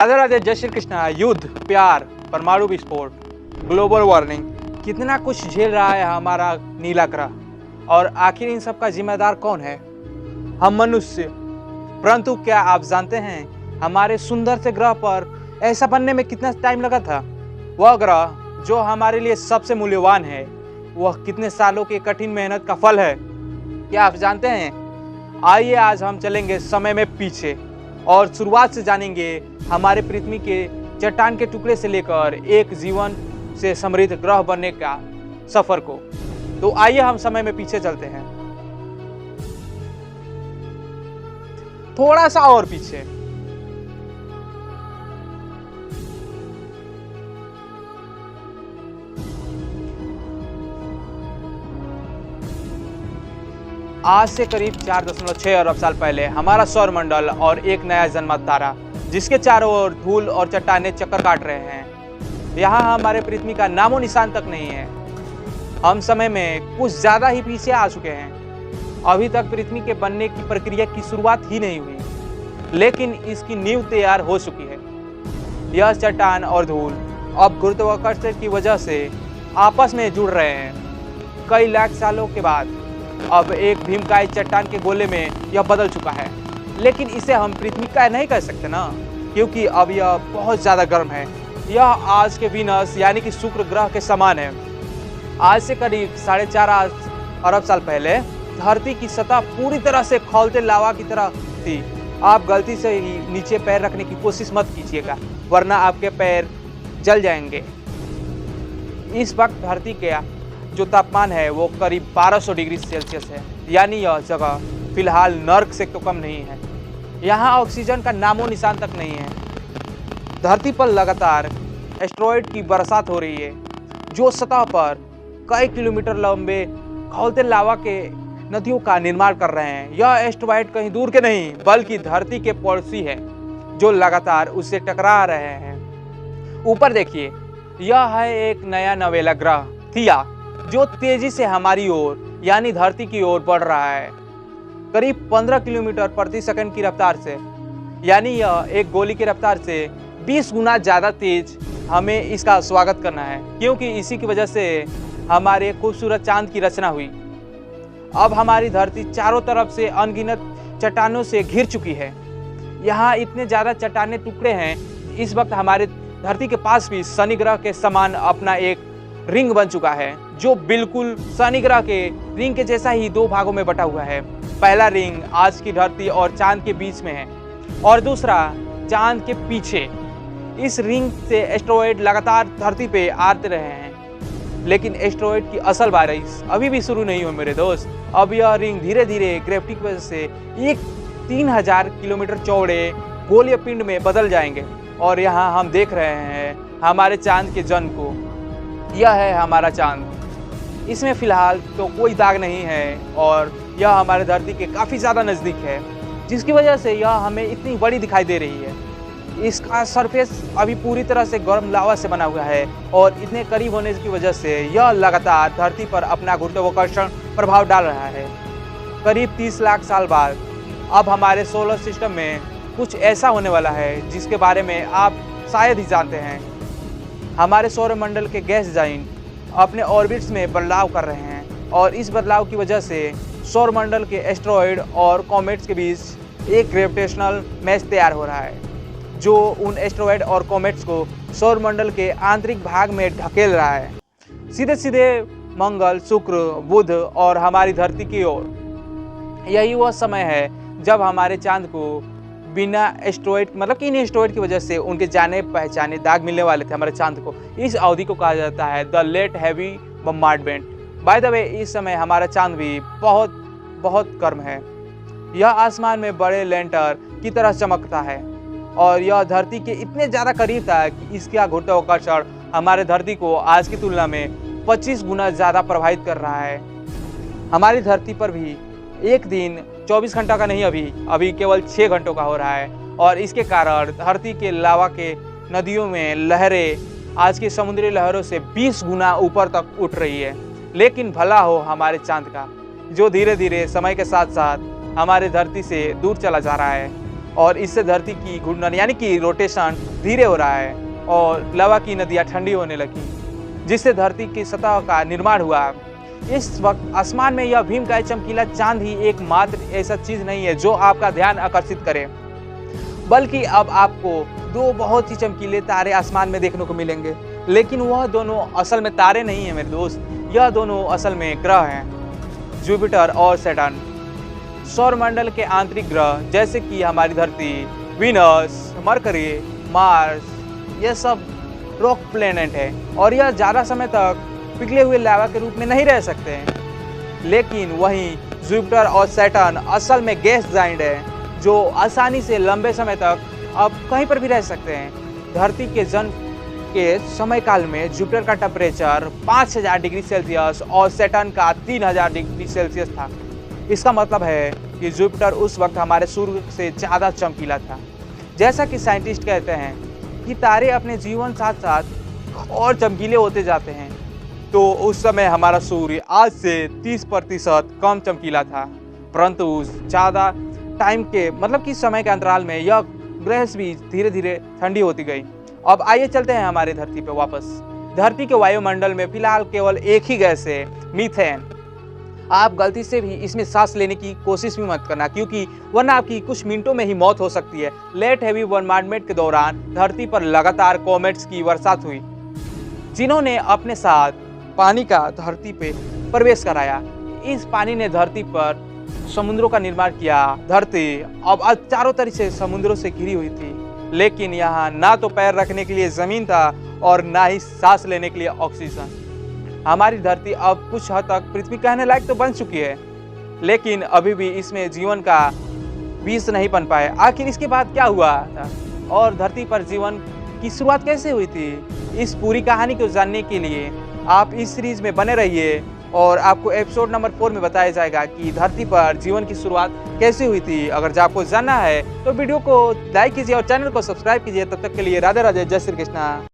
राधे राधे, जय श्री कृष्णा। युद्ध, प्यार, परमाणु विस्फोट, ग्लोबल वार्मिंग, कितना कुछ झेल रहा है हमारा नीला ग्रह। और आखिर इन सब का जिम्मेदार कौन है? हम मनुष्य। परंतु क्या आप जानते हैं हमारे सुंदर से ग्रह पर ऐसा बनने में कितना टाइम लगा था? वह ग्रह जो हमारे लिए सबसे मूल्यवान है, वह कितने सालों की कठिन मेहनत का फल है। क्या आप जानते हैं? आइए आज हम चलेंगे समय में पीछे और शुरुआत से जानेंगे हमारे पृथ्वी के चट्टान के टुकड़े से लेकर एक जीवन से समृद्ध ग्रह बनने का सफर को। तो आइए हम समय में पीछे चलते हैं, थोड़ा सा और पीछे। आज से करीब 4.6 अरब साल पहले हमारा सौरमंडल और एक नया जन्मा तारा, जिसके चारों ओर धूल और चट्टानें चक्कर काट रहे हैं। यहाँ हमारे पृथ्वी का नामो निशान तक नहीं है। हम समय में कुछ ज्यादा ही पीछे आ चुके हैं। अभी तक पृथ्वी के बनने की प्रक्रिया की शुरुआत ही नहीं हुई, लेकिन इसकी नींव तैयार हो चुकी है। यह चट्टान और धूल अब गुरुत्वाकर्षण की वजह से आपस में जुड़ रहे हैं। कई लाख सालों के बाद अब एक भीमकाय चट्टान के गोले में यह बदल चुका है, लेकिन इसे हम पृथ्वी का नहीं कह सकते ना, क्योंकि अब यह बहुत ज्यादा गर्म है। यह आज के वीनस यानी कि शुक्र ग्रह के समान है। आज से करीब 4.5 अरब साल पहले धरती की सतह पूरी तरह से खौलते लावा की तरह थी। आप गलती से ही नीचे पैर रखने की कोशिश मत कीजिएगा, वरना आपके पैर जल जाएंगे। इस वक्त धरती के जो तापमान है वो करीब 1200 डिग्री सेल्सियस है, यानी यह जगह फिलहाल नर्क से तो कम नहीं है। यहाँ ऑक्सीजन का नामो निशान तक नहीं है। धरती पर लगातार एस्टेरॉयड की बरसात हो रही है, जो सतह पर कई किलोमीटर लंबे खौलते लावा के नदियों का निर्माण कर रहे हैं। यह एस्टेरॉयड कहीं दूर के नहीं, बल्कि धरती के पड़ोसी है, जो लगातार उससे टकरा रहे हैं। ऊपर देखिए, यह है एक नया नवेला ग्रह थिया, जो तेजी से हमारी ओर यानी धरती की ओर बढ़ रहा है, करीब 15 किलोमीटर प्रति सेकंड की रफ्तार से। यानी यह एक गोली की रफ्तार से 20 गुना ज़्यादा तेज हमें इसका स्वागत करना है, क्योंकि इसी की वजह से हमारे खूबसूरत चांद की रचना हुई। अब हमारी धरती चारों तरफ से अनगिनत चट्टानों से घिर चुकी है। यहाँ इतने ज़्यादा चट्टाने टुकड़े हैं, इस वक्त हमारे धरती के पास भी शनि ग्रह के समान अपना एक रिंग बन चुका है, जो बिल्कुल शनि ग्रह के रिंग के जैसा ही 2 भागों में बटा हुआ है। पहला रिंग आज की धरती और चांद के बीच में है, और दूसरा चांद के पीछे। इस रिंग से एस्टेरॉयड लगातार धरती पे आते रहे हैं, लेकिन एस्टेरॉयड की असल बारिश अभी भी शुरू नहीं हुई मेरे दोस्त। अब यह रिंग धीरे धीरे ग्रेविटी की वजह से एक 3000 किलोमीटर चौड़े गोलीय पिंड में बदल जाएंगे। और यहाँ हम देख रहे हैं हमारे चांद के जन्म को। यह है हमारा चांद। इसमें फिलहाल तो कोई दाग नहीं है, और यह हमारे धरती के काफ़ी ज़्यादा नज़दीक है, जिसकी वजह से यह हमें इतनी बड़ी दिखाई दे रही है। इसका सरफेस अभी पूरी तरह से गर्म लावा से बना हुआ है, और इतने करीब होने की वजह से यह लगातार धरती पर अपना गुरुत्वाकर्षण प्रभाव डाल रहा है। करीब 30 लाख साल बाद अब हमारे सोलर सिस्टम में कुछ ऐसा होने वाला है जिसके बारे में आप शायद ही जानते हैं। हमारे सौरमंडल के गैस जाइंट अपने ऑर्बिट्स में बदलाव कर रहे हैं, और इस बदलाव की वजह से सौरमंडल के एस्टेरॉयड और कॉमेट्स के बीच एक ग्रेविटेशनल मैच तैयार हो रहा है, जो उन एस्टेरॉयड और कॉमेट्स को सौरमंडल के आंतरिक भाग में ढकेल रहा है, सीधे सीधे मंगल, शुक्र, बुध और हमारी धरती की ओर। यही वह समय है जब हमारे चांद को बिना एस्टेरॉयड, मतलब कि इन एस्टेरॉयड की वजह से उनके जाने पहचाने दाग मिलने वाले थे हमारे चांद को। इस अवधि को कहा जाता है the late heavy bombardment. By the way, इस समय हमारा चांद भी बहुत बहुत गर्म है। यह आसमान में बड़े लैंटर की तरह चमकता है, और यह धरती के इतने ज़्यादा करीब था कि इसका गुरुत्वाकर्षण हमारे धरती को आज की तुलना में 25 गुना ज़्यादा प्रभावित कर रहा है। हमारी धरती पर भी एक दिन 24 घंटा का नहीं, अभी केवल 6 घंटों का हो रहा है, और इसके कारण धरती के लावा के नदियों में लहरें आज की समुद्री लहरों से 20 गुना ऊपर तक उठ रही है। लेकिन भला हो हमारे चांद का, जो धीरे धीरे समय के साथ साथ हमारे धरती से दूर चला जा रहा है। और इससे धरती की घूर्णन यानी कि रोटेशन धीरे हो रहा है और लावा की नदियाँ ठंडी होने लगी, जिससे धरती की सतह का निर्माण हुआ। इस वक्त आसमान में यह भीमकाय चमकीला चांद ही एकमात्र ऐसा चीज नहीं है जो आपका ध्यान आकर्षित करे, बल्कि अब आपको दो बहुत ही चमकीले तारे आसमान में देखने को मिलेंगे। लेकिन वह दोनों असल में तारे नहीं है मेरे दोस्त, यह दोनों असल में ग्रह हैं, जुपिटर और सैटर्न। सौरमंडल के आंतरिक ग्रह जैसे कि हमारी धरती, वीनस, मरकरी, मार्स, ये सब रॉक प्लेनेट है और यह ज़्यादा समय तक पिघले हुए लावा के रूप में नहीं रह सकते हैं। लेकिन वहीं जुपिटर और सैटर्न असल में गैस जाइंट है जो आसानी से लंबे समय तक अब कहीं पर भी रह सकते हैं। धरती के जन्म के समय काल में जुपिटर का टेम्परेचर 5000 डिग्री सेल्सियस और सैटर्न का 3000 डिग्री सेल्सियस था। इसका मतलब है कि जुपिटर उस वक्त हमारे सूर्य से ज़्यादा चमकीला था। जैसा कि साइंटिस्ट कहते हैं कि तारे अपने जीवन साथ साथ और चमकीले होते जाते हैं, तो उस समय हमारा सूर्य आज से 30% कम चमकीला था, परंतु ज़्यादा टाइम के मतलब कि समय के अंतराल में यह ग्रह भी धीरे धीरे ठंडी होती गई। अब आइए चलते हैं हमारी धरती पे वापस। धरती के वायुमंडल में फिलहाल केवल एक ही गैस है, मीथेन। आप गलती से भी इसमें सांस लेने की कोशिश भी मत करना, क्योंकि वरना आपकी कुछ मिनटों में ही मौत हो सकती है। लेट हैवी बॉम्बार्डमेंट के दौरान धरती पर लगातार कॉमेट्स की बरसात हुई, जिन्होंने अपने साथ पानी का धरती पे प्रवेश कराया। इस पानी ने धरती पर समुद्रों का निर्माण किया। धरती अब चारों तरफ से समुद्रों से घिरी हुई थी, लेकिन यहाँ ना तो पैर रखने के लिए जमीन था और ना ही सांस लेने के लिए ऑक्सीजन। हमारी धरती अब कुछ हद तक पृथ्वी कहने लायक तो बन चुकी है, लेकिन अभी भी इसमें जीवन का बीज नहीं बन पाए। आखिर इसके बाद क्या हुआ था और धरती पर जीवन की शुरुआत कैसे हुई थी, इस पूरी कहानी को जानने के लिए आप इस सीरीज में बने रहिए और आपको एपिसोड नंबर 4 में बताया जाएगा कि धरती पर जीवन की शुरुआत कैसे हुई थी। अगर आपको जानना है तो वीडियो को लाइक कीजिए और चैनल को सब्सक्राइब कीजिए। तब तक के लिए राधे राधे, जय श्री कृष्णा।